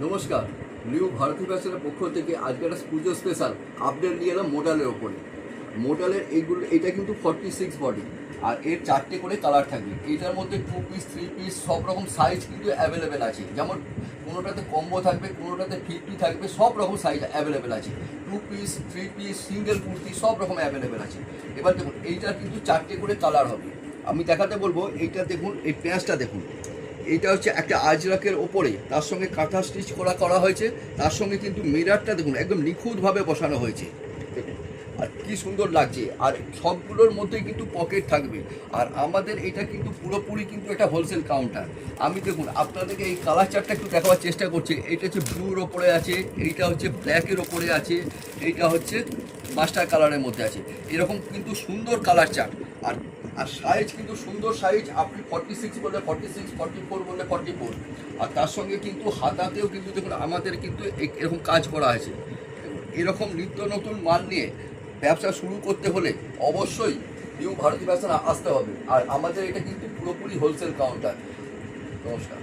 নমস্কার। নিউ ভারতী ফ্যাশনের পক্ষ থেকে আজকে একটা পুজো স্পেশাল আপডেট নিয়ে এলাম মোডালের ওপরে। মোডালের এইগুলো, এটা কিন্তু 46 বডি, আর এর 4টে করে কালার থাকবে। এটার মধ্যে 2 পিস 3 পিস সব রকম সাইজ কিন্তু অ্যাভেলেবেল আছে। যেমন কোনোটাতে কম্বো থাকবে, কোনোটাতে 50 থাকবে, সব রকম সাইজ অ্যাভেলেবেল আছে। 2 পিস 3 পিস সিঙ্গেল কুর্তি সব রকম অ্যাভেলেবেল আছে। এবার দেখুন, এইটার কিন্তু 4টে করে কালার হবে। আমি দেখাতে বলবো। এইটা দেখুন, এই প্যাঁচটা দেখুন, এইটা হচ্ছে একটা আজরাকের ওপরে, তার সঙ্গে কাঁথা স্টিচ করা হয়েছে। তার সঙ্গে কিন্তু মিরারটা দেখুন একদম নিখুঁতভাবে বসানো হয়েছে। দেখুন, আর কি সুন্দর লাগছে। আর সবগুলোর মধ্যেই কিন্তু পকেট থাকবে। আর আমাদের এটা কিন্তু পুরোপুরি কিন্তু এটা হোলসেল কাউন্টার। আমি দেখুন আপনাদেরকে এই কালার চার্টটা একটু দেখাবার চেষ্টা করছি। এইটা হচ্ছে ব্লুর ওপরে আছে, এইটা হচ্ছে ব্ল্যাকের ওপরে আছে, এইটা হচ্ছে মাস্টার কালারের মধ্যে আছে। এরকম কিন্তু সুন্দর কালার চার্ট। আর আর সাইজ কিন্তু সুন্দর সাইজ। আপনি 46 বললে 46, 44 বললে 44। আর তার সঙ্গে কিন্তু হাতাতেও কিন্তু দেখুন আমাদের কিন্তু এরকম কাজ করা আছে। এরকম নিত্য নতুন মাল নিয়ে ব্যবসা শুরু করতে হলে অবশ্যই নিউ ভারতী ফ্যাশন আসতে হবে। আর আমাদের এটা কিন্তু পুরোপুরি হোলসেল কাউন্টার। নমস্কার।